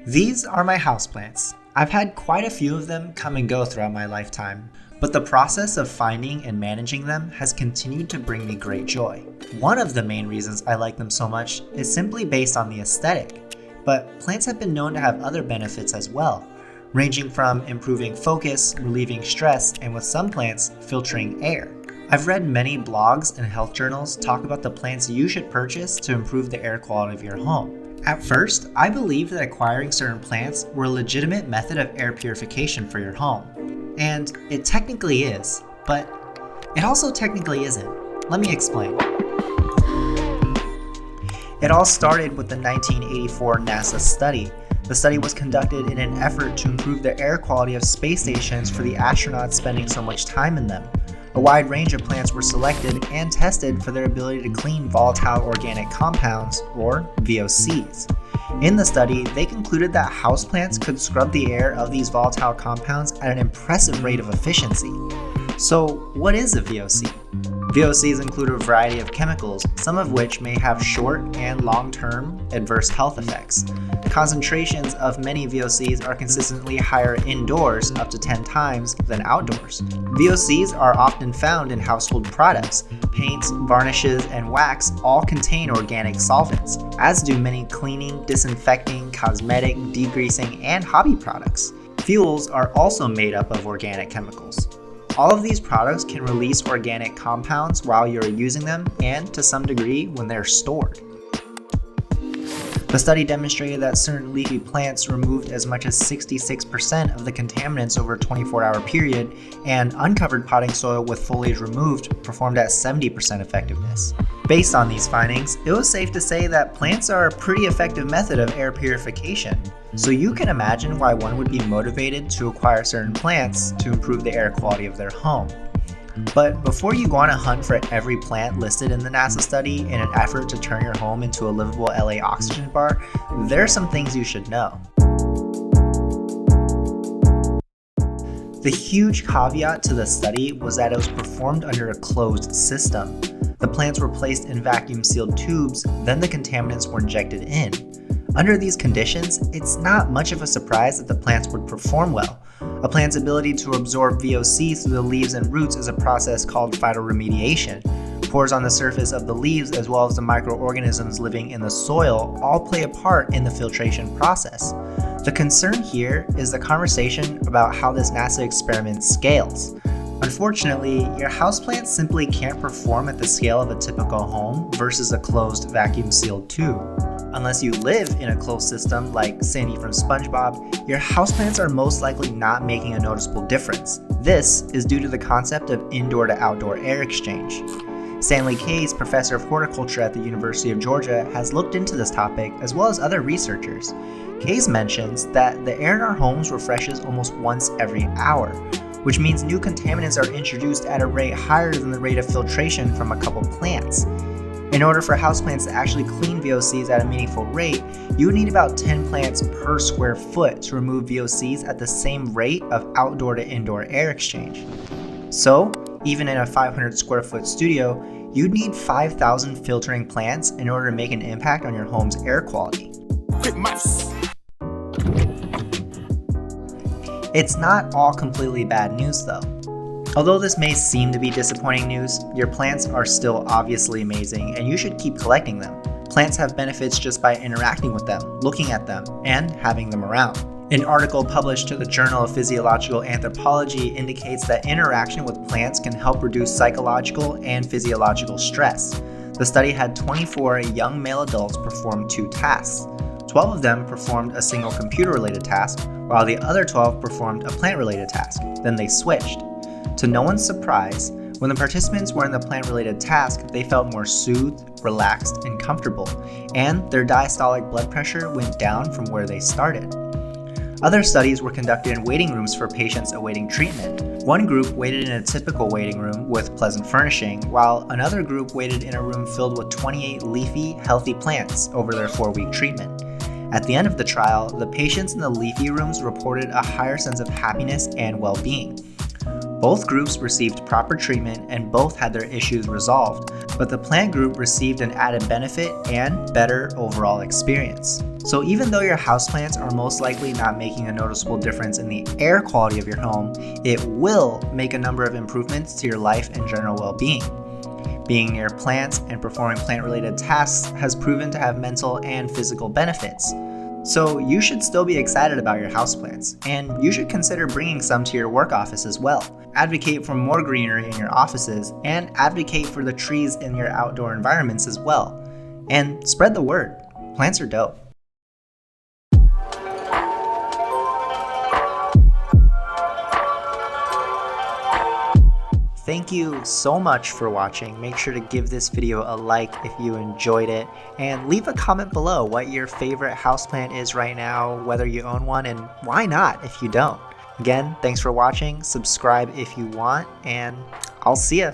These are my houseplants. I've had quite a few of them come and go throughout my lifetime, but the process of finding and managing them has continued to bring me great joy. One of the main reasons I like them so much is simply based on the aesthetic, but plants have been known to have other benefits as well, ranging from improving focus, relieving stress, and with some plants, filtering air. I've read many blogs and health journals talk about the plants you should purchase to improve the air quality of your home. At first, I believed that acquiring certain plants were a legitimate method of air purification for your home. And it technically is, but it also technically isn't. Let me explain. It all started with the 1984 NASA study. The study was conducted in an effort to improve the air quality of space stations for the astronauts spending so much time in them. A wide range of plants were selected and tested for their ability to clean volatile organic compounds, or VOCs. In the study, they concluded that houseplants could scrub the air of these volatile compounds at an impressive rate of efficiency. So, what is a VOC? VOCs include a variety of chemicals, some of which may have short and long-term adverse health effects. Concentrations of many VOCs are consistently higher indoors, up to 10 times, than outdoors. VOCs are often found in household products. Paints, varnishes, and wax all contain organic solvents, as do many cleaning, disinfecting, cosmetic, degreasing, and hobby products. Fuels are also made up of organic chemicals. All of these products can release organic compounds while you're using them and, to some degree, when they're stored. The study demonstrated that certain leafy plants removed as much as 66% of the contaminants over a 24-hour period, and uncovered potting soil with foliage removed performed at 70% effectiveness. Based on these findings, it was safe to say that plants are a pretty effective method of air purification. So you can imagine why one would be motivated to acquire certain plants to improve the air quality of their home. But before you go on a hunt for every plant listed in the NASA study in an effort to turn your home into a livable LA oxygen bar, there are some things you should know. The huge caveat to the study was that it was performed under a closed system. The plants were placed in vacuum-sealed tubes, then the contaminants were injected in. Under these conditions, it's not much of a surprise that the plants would perform well. A plant's ability to absorb VOC through the leaves and roots is a process called phytoremediation. Pores on the surface of the leaves, as well as the microorganisms living in the soil, all play a part in the filtration process. The concern here is the conversation about how this NASA experiment scales. Unfortunately, your houseplants simply can't perform at the scale of a typical home versus a closed vacuum-sealed tube. Unless you live in a closed system like Sandy from SpongeBob, your houseplants are most likely not making a noticeable difference. This is due to the concept of indoor to outdoor air exchange. Stanley Kays, professor of horticulture at the University of Georgia, has looked into this topic as well as other researchers. Kays mentions that the air in our homes refreshes almost once every hour, which means new contaminants are introduced at a rate higher than the rate of filtration from a couple plants. In order for houseplants to actually clean VOCs at a meaningful rate, you would need about 10 plants per square foot to remove VOCs at the same rate of outdoor to indoor air exchange. So, even in a 500 square foot studio, you'd need 5,000 filtering plants in order to make an impact on your home's air quality. It's not all completely bad news though. Although this may seem to be disappointing news, your plants are still obviously amazing and you should keep collecting them. Plants have benefits just by interacting with them, looking at them, and having them around. An article published to the Journal of Physiological Anthropology indicates that interaction with plants can help reduce psychological and physiological stress. The study had 24 young male adults perform 2 tasks. 12 of them performed a single computer-related task, while the other 12 performed a plant-related task. Then they switched. To no one's surprise, when the participants were in the plant-related task, they felt more soothed, relaxed, and comfortable, and their diastolic blood pressure went down from where they started. Other studies were conducted in waiting rooms for patients awaiting treatment. One group waited in a typical waiting room with pleasant furnishing, while another group waited in a room filled with 28 leafy, healthy plants over their 4-week treatment. At the end of the trial, the patients in the leafy rooms reported a higher sense of happiness and well-being. Both groups received proper treatment and both had their issues resolved, but the plant group received an added benefit and better overall experience. So even though your houseplants are most likely not making a noticeable difference in the air quality of your home, it will make a number of improvements to your life and general well-being. Being near plants and performing plant-related tasks has proven to have mental and physical benefits. So you should still be excited about your houseplants, and you should consider bringing some to your work office as well. Advocate for more greenery in your offices, and advocate for the trees in your outdoor environments as well. And spread the word. Plants are dope. Thank you so much for watching. Make sure to give this video a like if you enjoyed it, and leave a comment below what your favorite houseplant is right now, whether you own one, and why not if you don't. Again, thanks for watching. Subscribe if you want, and I'll see ya.